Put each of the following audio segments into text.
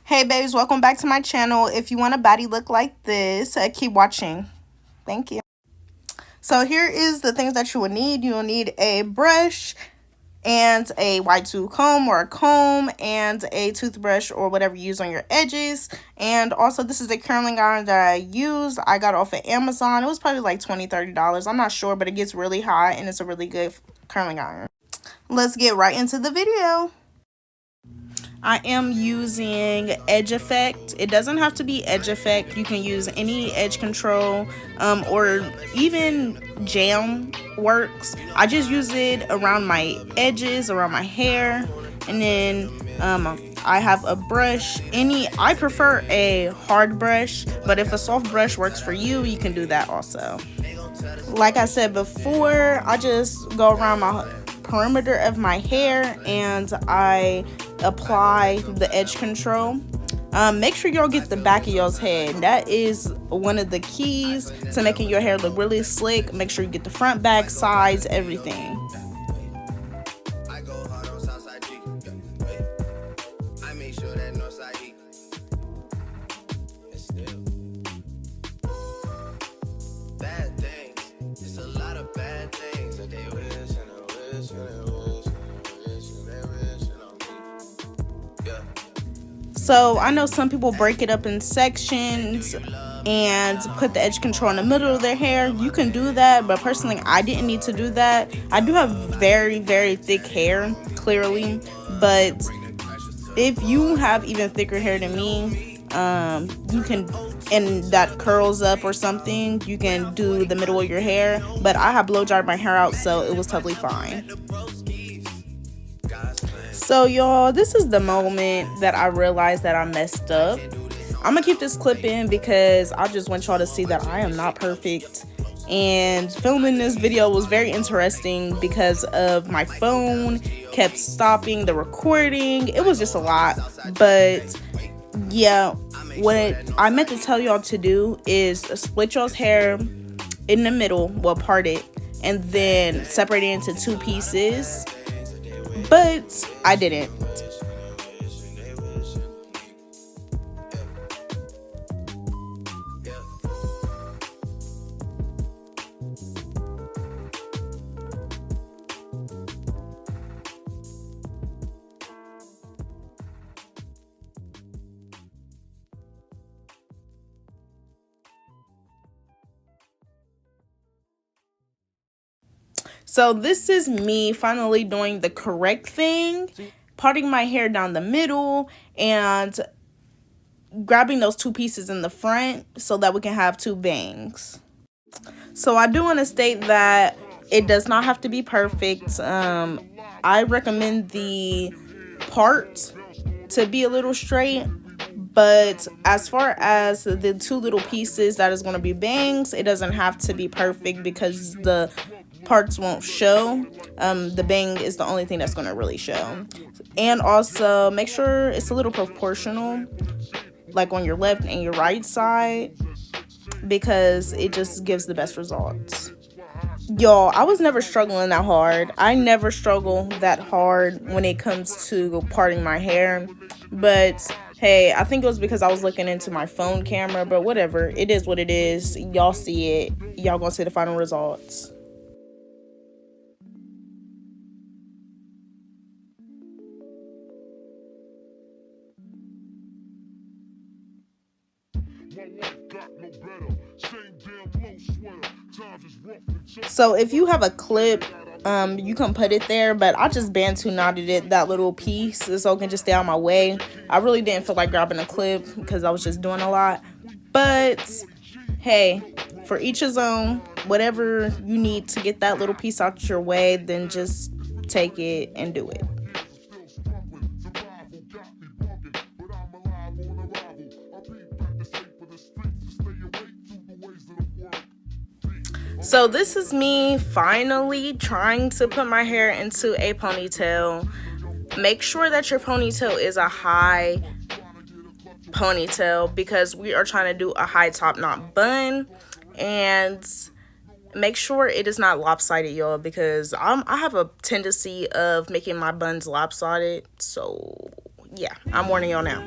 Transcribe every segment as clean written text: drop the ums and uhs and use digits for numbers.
Hey babes, welcome back to my channel. If you want a body look like this, keep watching. Thank you. So here is the things that you will need. You will need a brush and a wide tooth comb or a comb and a toothbrush or whatever you use on your edges. And also this is the curling iron that I used. I got it off of Amazon. It was probably like $20-$30. I'm not sure, but it gets really hot and it's a really good curling iron. Let's get right into the video. I am using Edge Effect. It doesn't have to be Edge Effect. You can use any edge control or even Jam works. I just use it around my edges, around my hair. And then I have a brush. I prefer a hard brush, but if a soft brush works for you, you can do that also. Like I said before, I just go around my perimeter of my hair and I apply the edge control. Make sure y'all get the back of y'all's head. That is one of the keys to making your hair look really slick. Make sure you get the front, back, sides, everything. So I know some people break it up in sections and put the edge control in the middle of their hair. You can do that, but personally I didn't need to do that. I do have very thick hair, clearly, but if you have even thicker hair than me, you can, and that curls up or something, you can do the middle of your hair. But I have blow dried my hair out, so it was totally fine. So y'all, this is the moment that I realized that I messed up. I'm gonna keep this clip in because I just want y'all to see that I am not perfect, and filming this video was very interesting because of my phone kept stopping the recording. It was just a lot, but yeah, what I meant to tell y'all to do is split y'all's hair in the middle, well, part it, and then separate it into two pieces. But I didn't. So this is me finally doing the correct thing, parting my hair down the middle and grabbing those two pieces in the front so that we can have two bangs. So I do want to state that it does not have to be perfect. I recommend the part to be a little straight, but as far as the two little pieces that is going to be bangs, it doesn't have to be perfect because the parts won't show. The bang is the only thing that's going to really show. And also make sure it's a little proportional, like on your left and your right side, because it just gives the best results. Y'all, I was never struggling that hard. I never struggle that hard when it comes to parting my hair, but hey, I think it was because I was looking into my phone camera, but whatever, it is what it is. Y'all see it, y'all gonna see the final results. So if you have a clip, you can put it there, but I just bantu knotted it, that little piece, so it can just stay out my way. I really didn't feel like grabbing a clip because I was just doing a lot, but hey, for each his own. Whatever you need to get that little piece out your way, then just take it and do it. So this is me finally trying to put my hair into a ponytail. Make sure that your ponytail is a high ponytail because we are trying to do a high top knot bun, and make sure it is not lopsided, y'all, because I have a tendency of making my buns lopsided. So yeah, I'm warning y'all now.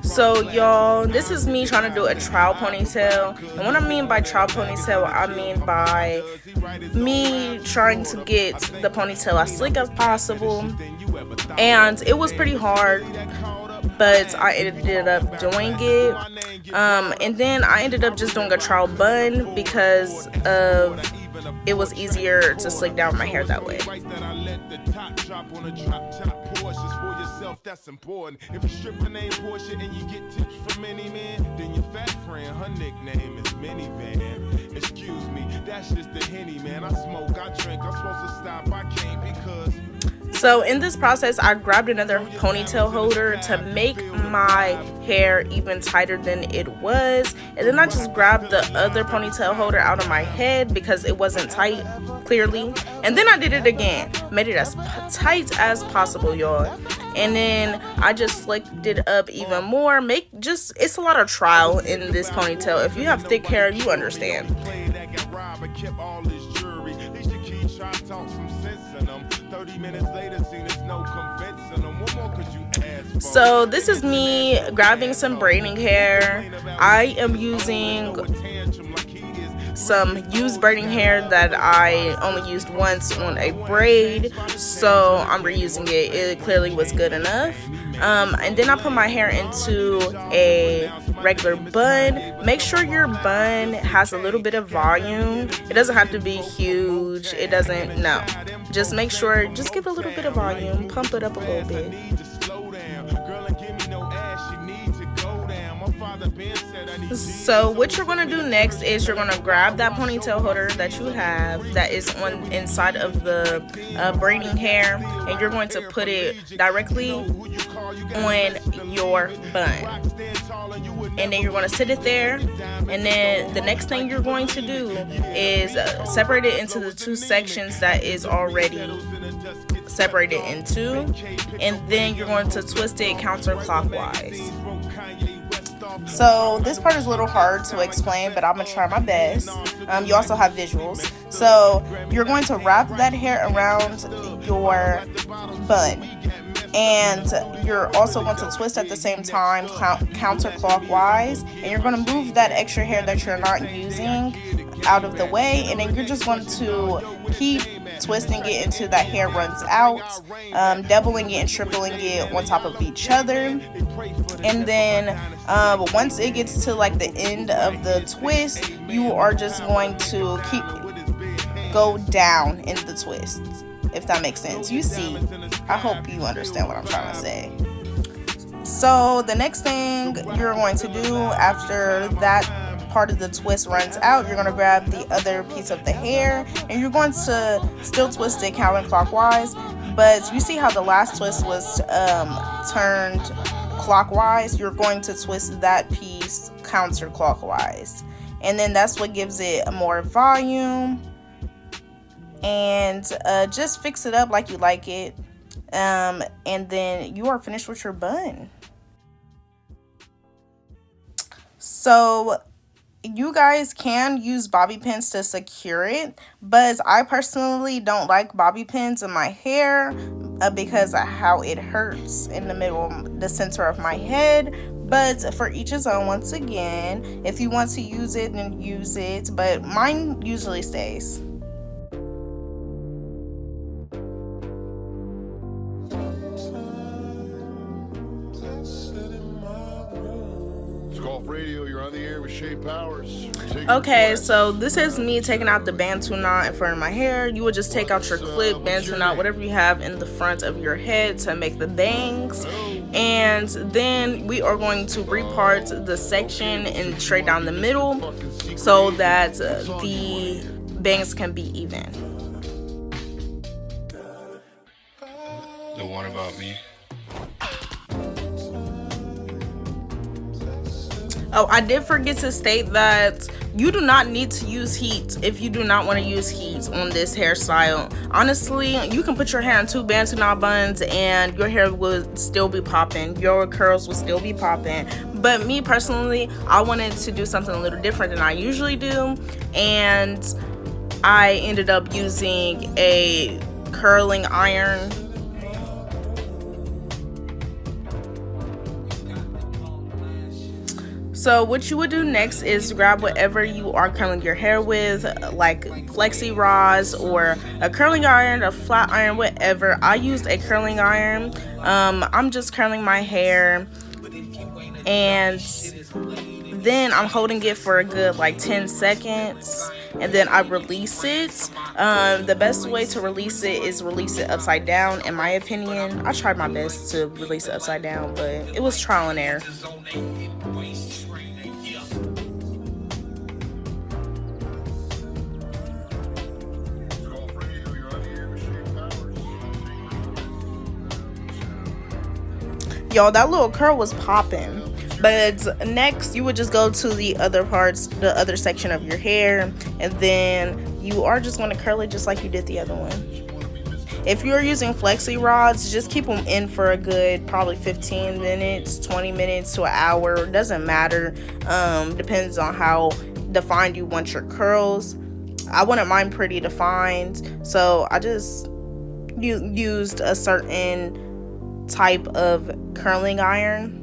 So y'all, this is me trying to do a trial ponytail, and what I mean by trial ponytail, I mean by me trying to get the ponytail as slick as possible, and it was pretty hard, but I ended up doing it. And then I ended up just doing a trial bun because of it was easier to slick down my hair that way. That's important. If you strip her name Portia and you get tips from any man, then your fat friend, her nickname is Minivan. Excuse me, that's just the Henny, man. I smoke, I drink, I'm supposed to stop, I can't because... So in this process, I grabbed another ponytail holder to make my hair even tighter than it was. And then I just grabbed the other ponytail holder out of my head because it wasn't tight, clearly. And then I did it again, made it as tight as possible, y'all. And then I just slicked it up even more. It's a lot of trial in this ponytail. If you have thick hair, you understand. So this is me grabbing some braiding hair. I am using some used braiding hair that I only used once on a braid, so I'm reusing it. It clearly was good enough. And then I put my hair into a regular bun. Make sure your bun has a little bit of volume. It doesn't have to be huge. It doesn't, no. Just make sure, just give it a little bit of volume. Pump it up a little bit. So what you're going to do next is you're going to grab that ponytail holder that you have that is on inside of the braiding hair, and you're going to put it directly on your bun, and then you're going to sit it there. And then the next thing you're going to do is separate it into the two sections that is already separated into, and then you're going to twist it counterclockwise. So this part is a little hard to explain, but I'm gonna try my best. You also have visuals. So you're going to wrap that hair around your bun, and you're also going to twist at the same time counterclockwise, and you're going to move that extra hair that you're not using out of the way, and then you're just going to keep twisting it until that hair runs out, doubling it and tripling it on top of each other. And then once it gets to like the end of the twist, you are just going to go down in the twist, if that makes sense. You see, I hope you understand what I'm trying to say. So the next thing you're going to do after that part of the twist runs out, you're going to grab the other piece of the hair, and you're going to still twist it counterclockwise. But you see how the last twist was turned clockwise? You're going to twist that piece counterclockwise, and then that's what gives it more volume. And just fix it up like you like it, and then you are finished with your bun. So you guys can use bobby pins to secure it, but I personally don't like bobby pins in my hair because of how it hurts in the middle, the center of my head. But for each his own. Once again, if you want to use it, then use it, but mine usually stays. Radio, you're on the air with Shay Powers. Okay, so this is me taking out the bantu knot in front of my hair. You would just take out your clip, bantu knot, whatever you have in the front of your head to make the bangs. And then we are going to repart the section and straight down the middle so that the bangs can be even. The one about me. Oh, I did forget to state that you do not need to use heat if you do not want to use heat on this hairstyle. Honestly, you can put your hair in 2 bantu knot buns and your hair will still be popping. Your curls will still be popping. But me personally, I wanted to do something a little different than I usually do. And I ended up using a curling iron So what you would do next is grab whatever you are curling your hair with, like flexi rods or a curling iron, a flat iron, whatever. I used a curling iron. I'm just curling my hair, and then I'm holding it for a good like 10 seconds, and then I release it. The best way to release it is release it upside down, in my opinion. I tried my best to release it upside down, but it was trial and error. Y'all, that little curl was popping. But next, you would just go to the other parts, the other section of your hair, and then you are just going to curl it just like you did the other one. If you're using flexi rods, just keep them in for a good probably 15 minutes, 20 minutes to an hour. It doesn't matter. Depends on how defined you want your curls. I wouldn't mind pretty defined, so I just used a certain type of curling iron.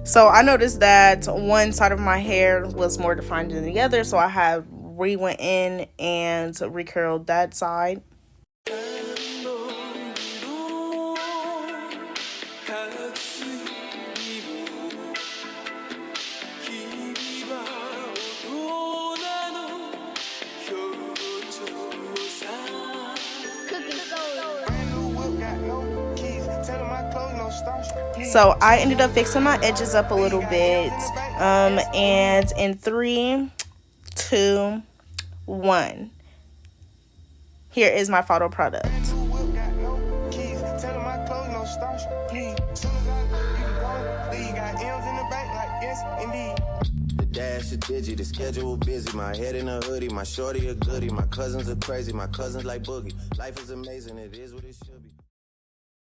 So I noticed that one side of my hair was more defined than the other, so I went in and recurled that side. So I ended up fixing my edges up a little bit, and in 3, 2, 1, here is my final product. Dash a digi, the schedule busy. My head in a hoodie, my shorty a goodie. My cousins are crazy, my cousins like boogie. Life is amazing, it is what it should be.